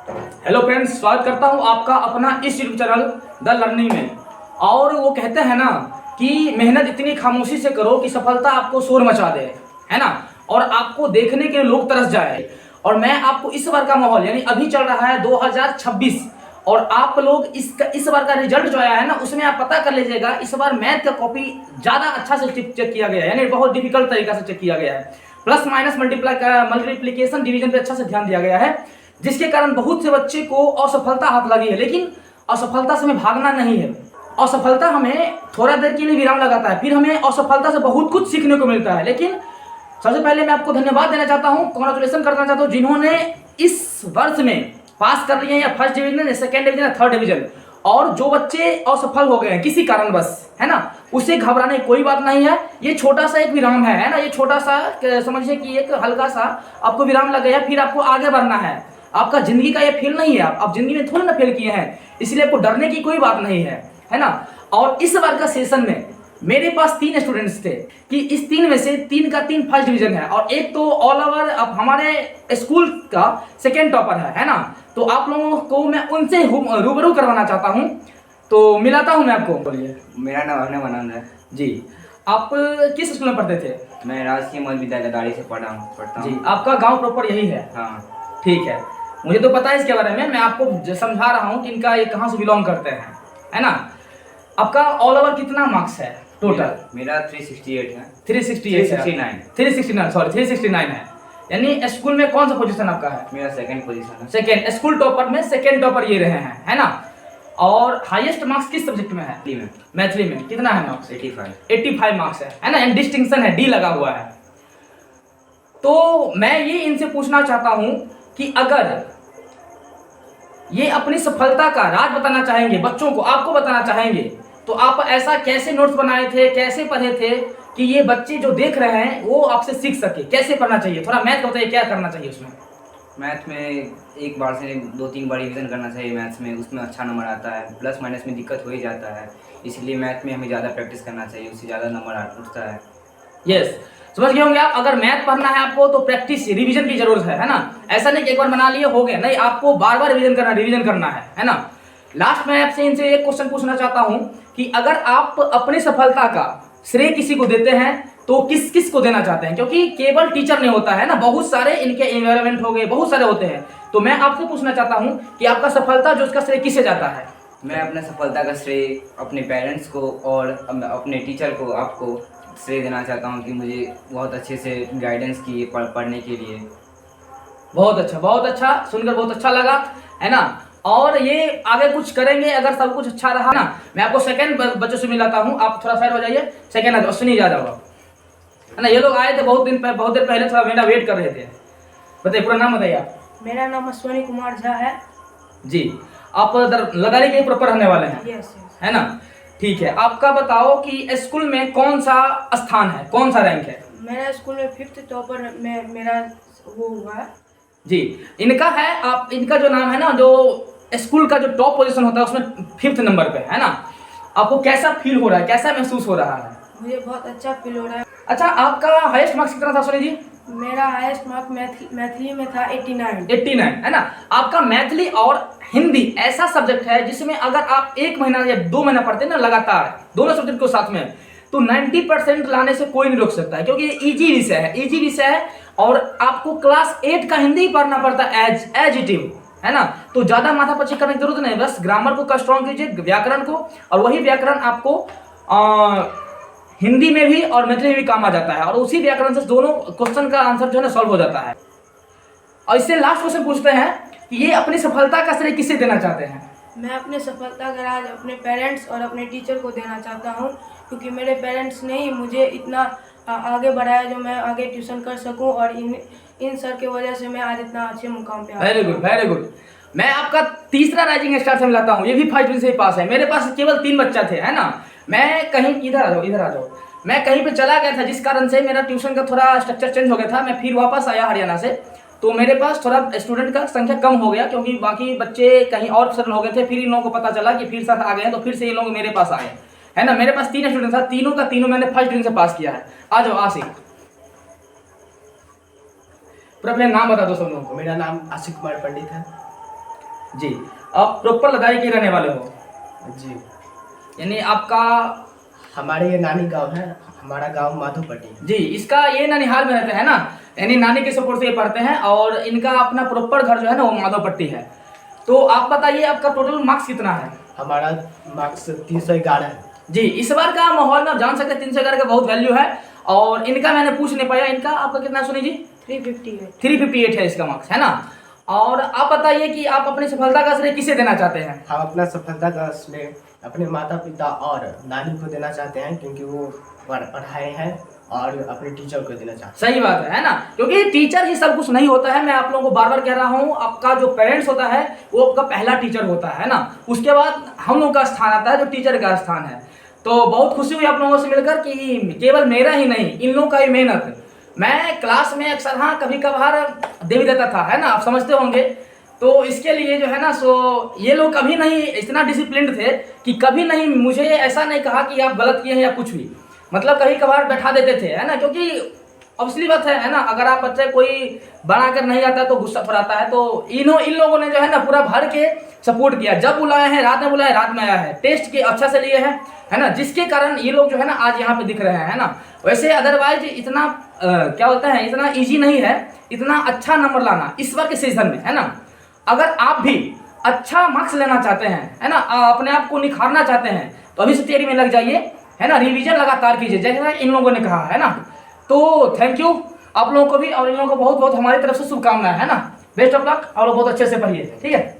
Hello friends, स्वागत करता हूं आपका अपना इस यूट्यूब चैनल द लर्निंग में। और वो कहते हैं ना कि मेहनत इतनी खामोशी से करो कि सफलता आपको शोर मचा दे, है ना, और आपको देखने के लोग तरस जाए। और मैं आपको इस बार का माहौल, यानी अभी चल रहा है 2026, और आप लोग इस बार का रिजल्ट जो आया है ना, उसमें आप पता कर लीजिएगा। इस बार मैथ का कॉपी ज़्यादा अच्छा से चेक किया गया है, यानी बहुत डिफिकल्ट तरीका से चेक किया गया है। प्लस माइनस मल्टीप्लिकेशन डिवीजन पे अच्छा से ध्यान दिया गया है, जिसके कारण बहुत से बच्चे को असफलता हाथ लगी है। लेकिन असफलता से हमें भागना नहीं है। असफलता हमें थोड़ा देर के लिए विराम लगाता है, फिर हमें असफलता से बहुत कुछ सीखने को मिलता है। लेकिन सबसे पहले मैं आपको धन्यवाद देना चाहता हूँ, कॉन्ग्रेचुलेसन करना चाहता हूँ, जिन्होंने इस वर्ष में पास कर लिए हैं, या फर्स्ट डिवीजन, या सेकेंड डिवीजन, या थर्ड डिवीजन। और जो बच्चे असफल हो गए हैं किसी कारणवश, है ना, उसे घबराने की कोई बात नहीं है। ये छोटा सा एक विराम है ना, ये छोटा सा समझिए कि एक हल्का सा आपको विराम लग गया, फिर आपको आगे बढ़ना है। आपका जिंदगी का ये फेल नहीं है, आप जिंदगी में थोड़ी ना फेल किए हैं, इसलिए आपको डरने की कोई बात नहीं है ना। और इस बार का सेशन में मेरे पास 3 स्टूडेंट्स थे कि इस 3 में से 3 का 3 फर्स्ट डिवीजन है, और एक तो ऑल ओवर अब हमारे स्कूल का सेकेंड टॉपर है ना। तो आप लोगों को मैं उनसे रूबरू करवाना चाहता हूँ, तो मिलाता हूँ मैं आपको। बोलिए। मेरा नाम अभिनव आनंद है जी। आप किस स्कूल में पढ़ते थे? मैं राजकीय मध्य विद्यालय दाड़ी से पढ़ता हूँ जी। आपका गांव प्रॉपर यही है? हाँ। ठीक है, मुझे तो पता है इसके बारे में, मैं आपको समझा रहा हूँ कि इनका ये कहाँ से बिलोंग करते हैं, है ना। आपका ऑल ओवर कितना मार्क्स है टोटल? मेरा 368 है। 369 सॉरी 369 है। यानी स्कूल में कौन सा पोजीशन आपका है? मेरा सेकंड पोजीशन है। सेकंड, स्कूल टॉपर में सेकंड टॉपर ये रहे हैं, है ना। और हाईएस्ट मार्क्स किस सब्जेक्ट में है? मैथिली में कितना है मार्क्स? 85 मार्क्स है ना। एंड डिस्टिंक्शन है, डी लगा हुआ है। तो मैं ये इनसे पूछना चाहता हूं कि अगर ये अपनी सफलता का राज बताना चाहेंगे, बच्चों को आपको बताना चाहेंगे, तो आप ऐसा कैसे नोट्स बनाए थे, कैसे पढ़े थे कि ये बच्चे जो देख रहे हैं वो आपसे सीख सके? कैसे पढ़ना चाहिए, थोड़ा मैथ का बताइए, क्या करना चाहिए उसमें? मैथ में एक बार से 2-3 बार रिवीजन करना चाहिए मैथ्स में, उसमें अच्छा नंबर आता है। प्लस माइनस में दिक्कत हो ही जाता है, इसलिए मैथ में हमें ज़्यादा प्रैक्टिस करना चाहिए, उससे ज़्यादा नंबर उठता है। यस, समझ गए होंगे आप। अगर मैथ पढ़ना है आपको तो प्रैक्टिस, रिवीजन की जरूरत है ना। ऐसा नहीं कि एक बार बना लिए हो गया, नहीं, आपको बार बार रिवीजन करना है ना। लास्ट में आपसे इनसे एक क्वेश्चन पूछना चाहता हूं कि अगर आप अपनी सफलता का श्रेय किसी को देते हैं तो किस किस को देना चाहते हैं? क्योंकि केवल टीचर नहीं होता है ना, बहुत सारे इनके एनवायरमेंट हो गए, बहुत सारे होते हैं। तो मैं आपसे पूछना चाहता हूं कि आपका सफलता जो उसका श्रेय किसे जाता है? मैं अपने सफलता का श्रेय अपने पेरेंट्स को और अपने टीचर को, आपको श्रेय देना चाहता हूँ कि मुझे बहुत अच्छे से गाइडेंस किए पढ़ने के लिए। बहुत अच्छा, सुनकर बहुत अच्छा लगा, है ना। और ये आगे कुछ करेंगे अगर सब कुछ अच्छा रहा ना। मैं आपको सेकंड बच्चों से मिलाता हूँ, आप थोड़ा साइड हो जाइए। सेकंड अश्विनी यादव, है ना, ये लोग आए थे बहुत देर पहले, थोड़ा मेरा वेट कर रहे थे। बताइए, पूरा नाम बताइए आप। मेरा नाम अश्विनी कुमार झा है जी। आप लगाली के प्रॉपर रहने वाले हैं? यस। है ना, ठीक है। आपका बताओ कि स्कूल में कौन सा स्थान है, कौन सा रैंक है? मेरा स्कूल में 5th टॉपर में मेरा वो हुआ है जी। इनका है, आप इनका जो नाम है ना, जो स्कूल का जो टॉप पोजीशन होता है उसमें 5th नंबर पे, है ना। आपको कैसा फील हो रहा है, कैसा महसूस हो रहा है? मुझे बहुत अच्छा फील हो रहा है। अच्छा, आपका हाईएस्ट मार्क्स कितना था सोनी जी? मेरा हाईएस्ट मार्क मैथिली में था 89, है ना। आपका मैथिली और हिंदी ऐसा सब्जेक्ट है जिसमें अगर आप 1 महीना या 2 महीना पढ़ते हैं ना लगातार, दोनों सब्जेक्ट को साथ में, तो 90% लाने से कोई नहीं रोक सकता है, क्योंकि ये इजी विषय है। और आपको क्लास 8 का हिंदी पढ़ना पड़ता है एज इट इज, है ना। तो ज्यादा माथा पच्ची करने की जरूरत नहीं, बस ग्रामर को स्ट्रॉन्ग कीजिए, व्याकरण को, और वही व्याकरण आपको हिंदी में भी और मैथिली में भी काम आ जाता है, और उसी व्याकरण से दोनों क्वेश्चन का आंसर जो है ना सॉल्व हो जाता है। और इससे लास्ट क्वेश्चन पूछते हैं कि ये अपनी सफलता का श्रेय किसे देना चाहते हैं? मैं अपने सफलता का राज अपने पेरेंट्स और अपने टीचर को देना चाहता हूँ, क्योंकि मेरे पेरेंट्स ने ही मुझे इतना आगे बढ़ाया जो मैं आगे ट्यूशन कर सकूँ, और इन सर के वजह से मैं आज इतना अच्छे मुकाम पे आया। Very good. मैं आपका तीसरा राइजिंग स्टार से मिलाता हूँ, ये भी फर्स्ट डिवीजन से ही पास है। मेरे पास केवल 3 बच्चा थे, है ना। मैं कहीं इधर आ जाओ, मैं कहीं पे चला गया था, जिस कारण से मेरा ट्यूशन का थोड़ा स्ट्रक्चर चेंज हो गया था। मैं फिर वापस आया हरियाणा से, तो मेरे पास थोड़ा स्टूडेंट का संख्या कम हो गया, क्योंकि बाकी बच्चे कहीं और सेटल हो गए थे। फिर इन लोगों को पता चला कि फिर साथ आ गए हैं, तो फिर से इन लोग मेरे पास आए, है ना। मेरे पास 3 स्टूडेंट था, तीनों का तीनों मैंने फर्स्ट डिवीजन से पास किया है। आ जाओ आशिक, पूरा अपने नाम बता दो सब लोगों को। मेरा नाम आशिक कुमार पंडित है। जी, आप प्रॉपर लदाई के रहने वाले हो, जी, यानी आपका हमारे ये नानी गांव है, हमारा गांव माधोपट्टी। जी, इसका ये ननिहाल में रहते हैं ना, यानी नानी के सपोर्ट से ये पढ़ते हैं और इनका अपना प्रॉपर घर जो है ना वो माधवपट्टी है। तो आप बताइए आपका टोटल मार्क्स कितना है? हमारा मार्क्स 311 है। जी, इस बार का माहौल में आप जान सकते हैं 311 का बहुत वैल्यू है और इनका मैंने पूछ नहीं पाया, इनका आपका कितना सुनी जी? 358। 358 है इसका मार्क्स, है ना। और आप बताइए कि आप अपनी सफलता का श्रेय किसे देना चाहते हैं? हम अपना सफलता का श्रेय अपने माता पिता और नानी को देना चाहते हैं, क्योंकि वो पढ़ाए हैं, और अपने टीचर को देना चाहते सही बात है ना, क्योंकि टीचर ही सब कुछ नहीं होता है। मैं आप लोगों को बार बार कह रहा हूँ, आपका जो पेरेंट्स होता है वो आपका पहला टीचर होता है ना, उसके बाद हम लोग का स्थान आता है जो टीचर का स्थान है। तो बहुत खुशी हुई आप लोगों से मिलकर कि केवल मेरा ही नहीं, इन लोगों का भी मेहनत। मैं क्लास में अक्सर हाँ कभी कभार दे भी देता था, है ना, आप समझते होंगे। तो इसके लिए जो है ना सो ये लोग कभी नहीं इतना डिसिप्लिन्ड थे कि कभी नहीं मुझे ऐसा नहीं कहा कि आप गलत किए हैं या कुछ भी, मतलब कभी कभार बैठा देते थे, है ना, क्योंकि ऑब्वियसली बात है ना, अगर आप बच्चे कोई बना कर नहीं आता तो गुस्सा पर आता है। तो इन लोगों ने जो है ना पूरा भर के सपोर्ट किया, जब बुलाए हैं रात में बुलाए, रात में आया है, टेस्ट के अच्छा से लिए हैं, है ना, जिसके कारण ये लोग जो है ना आज यहाँ पे दिख रहे हैं, है ना। वैसे अदरवाइज इतना क्या बोलते हैं, इतना ईजी नहीं है इतना अच्छा नंबर लाना इस बार के सीजन में, है ना। अगर आप भी अच्छा मार्क्स लेना चाहते हैं, है ना, अपने आप को निखारना चाहते हैं तो अभी से तैयारी में लग जाइए, है ना, रिवीजन लगातार कीजिए जैसा इन लोगों ने कहा, है ना। तो थैंक यू आप लोगों को भी, और इन लोगों को बहुत बहुत हमारी तरफ से शुभकामनाएं, है ना। बेस्ट ऑफ लक, और बहुत अच्छे से पढ़िए, ठीक है।